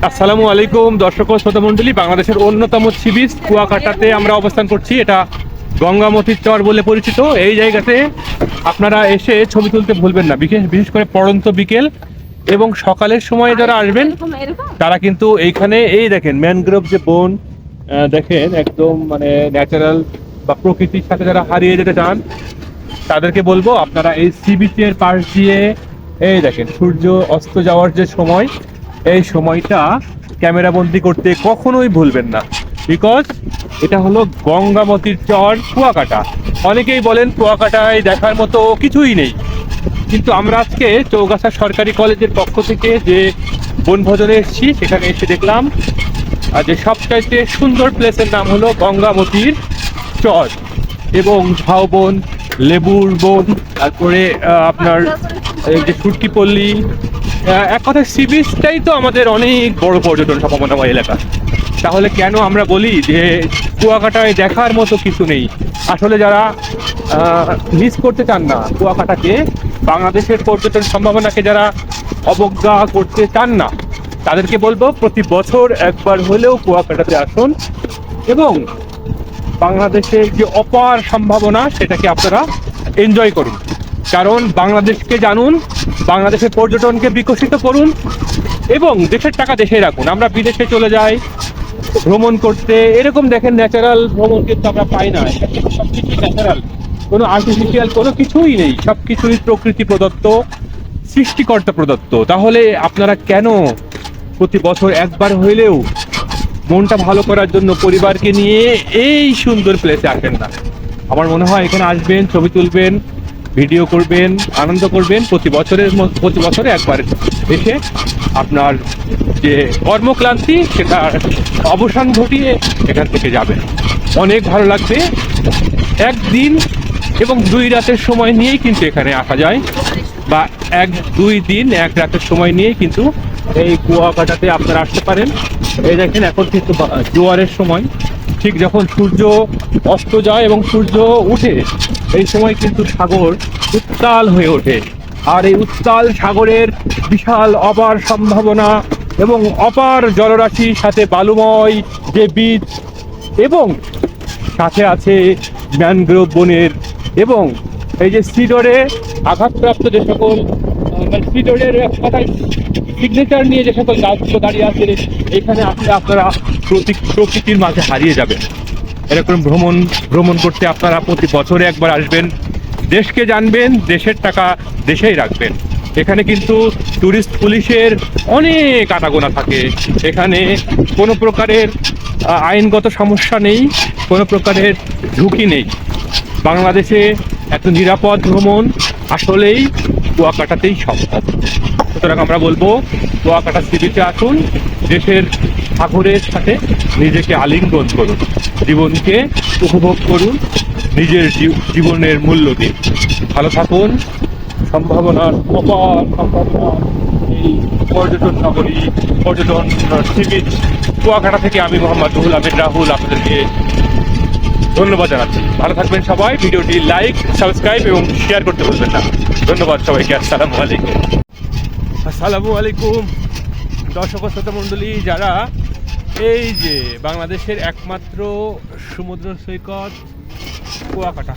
আসসালামু আলাইকুম দর্শক ও শ্রোতা মণ্ডলী। বাংলাদেশের অন্যতম সি বিচ কুয়াকাটাতে আমরা অবস্থান করছি। এটা গঙ্গামতির চর বলে পরিচিত। এই জায়গাতে আপনারা এসে ছবি তুলতে ভুলবেন না, বিশেষ করে পড়ন্ত বিকেল এবং সকালের সময় যারা আসবেন তারা কিন্তু এইখানে এই দেখেন ম্যানগ্রোভ যে বন দেখেন, একদম মানে ন্যাচারাল বা প্রকৃতির সাথে যারা হারিয়ে যেতে চান তাদেরকে বলবো আপনারা এই সি বিচের পাশ দিয়ে এই দেখেন সূর্য অস্ত যাওয়ার যে সময়, এই সময়টা ক্যামেরা বন্দি করতে কখনোই ভুলবেন না। বিকজ এটা হলো গঙ্গামতির চর কুয়াকাটা। অনেকেই বলেন কুয়াকাটায় দেখার মতো কিছুই নেই, কিন্তু আমরা আজকে চৌগাছা সরকারি কলেজের পক্ষ থেকে যে বনভোজনে এসেছি সেখানে এসে দেখলাম আর যে সবচাইতে সুন্দর প্লেসের নাম হলো গঙ্গামতির চর এবং ঝাউবন, লেবুর বন, তারপরে আপনার এই যে সুটকি পল্লী। এক কথায় সি বিচটাই তো আমাদের অনেক বড় পর্যটন সম্ভাবনাময় এলাকা। তাহলে কেন আমরা বলি যে কুয়াকাটায় দেখার মতো কিছু নেই? আসলে যারা মিস করতে চান না কুয়াকাটাকে, বাংলাদেশের পর্যটন সম্ভাবনাকে যারা অবজ্ঞা করতে চান না, তাদেরকে বলবো প্রতি বছর একবার হলেও কুয়াকাটাতে আসুন এবং বাংলাদেশের যে অপার সম্ভাবনা সেটাকে আপনারা এনজয় করুন। কারণ বাংলাদেশকে জানুন, বাংলাদেশের পর্যটনকে বিকশিত করুন এবং দেশের টাকা দেশে রাখুন। আমরা বিদেশে চলে যাই ভ্রমণ করতে, এরকম দেখেন ন্যাচারাল ভ্রমণ কিন্তু আমরা পাই না। সব কিছুই ন্যাচারাল, কোনো আর্টিফিশিয়াল কোনো কিছুই নেই, সব কিছুই প্রকৃতি প্রদত্ত, সৃষ্টিকর্তা প্রদত্ত। তাহলে আপনারা কেন প্রতি বছর একবার হইলেও মনটা ভালো করার জন্য পরিবারকে নিয়ে এই সুন্দর প্লেসে আসেন না? আমার মনে হয় এখানে আসবেন, ছবি তুলবেন, ভিডিও করবেন, আনন্দ করবেন। প্রতি বছরে একবার এসে আপনার যে কর্মক্লান্তি সেটার অবসান ঘটিয়ে এখান থেকে যাবেন। অনেক ভালো লাগবে। একদিন এবং 2 রাতের সময় নিয়েই কিন্তু এখানে আসা যায়, বা 1-2 দিন 1 রাতের সময় নিয়েই কিন্তু এই কুয়াকাটাতে আপনারা আসতে পারেন। এই দেখেন এখন কিন্তু জোয়ারের সময়, ঠিক যখন সূর্য অস্ত যায় এবং সূর্য উঠে এই সময় কিন্তু সাগর উত্তাল হয়ে ওঠে। আর এই উত্তাল সাগরের বিশাল অপার সম্ভাবনা এবং অপার জলরাশির সাথে বালুময় যে বীচ এবং সাথে আছে ম্যানগ্রোভ বনের এবং এই যে সিডরে আঘাতপ্রাপ্ত যে সকল সিডরের কথায় সিগনেচার নিয়ে যে সকল গাছগুলো দাঁড়িয়ে আছে, এখানে আসলে আপনারা প্রকৃতির মাঝে হারিয়ে যাবেন। এরকম ভ্রমণ করতে আপনারা প্রতি বছরে একবার আসবেন, দেশকে জানবেন, দেশের টাকা দেশেই রাখবেন। এখানে কিন্তু ট্যুরিস্ট পুলিশের অনেক আনাগোনা থাকে। এখানে কোনো প্রকারের আইনগত সমস্যা নেই, কোনো প্রকারের ঝুঁকি নেই। বাংলাদেশে এত নিরাপদ ভ্রমণ আসলেই কুয়াকাটাতেই সম্ভব। সুতরাং আমরা বলবো কুয়াকাটা সি বিচে আসুন, দেশের সাগরের সাথে নিজেকে আলিঙ্গন করুন, জীবনকে উপভোগ করুন, নিজের জীবনের মূল্য দিন। ভালো থাকুন। সম্ভাবনার অপার সম্ভাবনা এই পর্যটন নগরী, পর্যটন সি বিচ কুয়াকাটা থেকে আমি মোহাম্মদ রুহুল আমিন রাহুল আপনাদেরকে ধন্যবাদ জানাচ্ছি। ভালো থাকবেন সবাই। ভিডিওটি লাইক, সাবস্ক্রাইব এবং শেয়ার করতে ভুলবেন না। ধন্যবাদ সবাইকে। আসসালামু আলাইকুম। আসসালামু আলাইকুম দর্শক ও শ্রোতা মণ্ডলী, যারা এই যে বাংলাদেশের একমাত্র সমুদ্র সৈকত কুয়াকাটা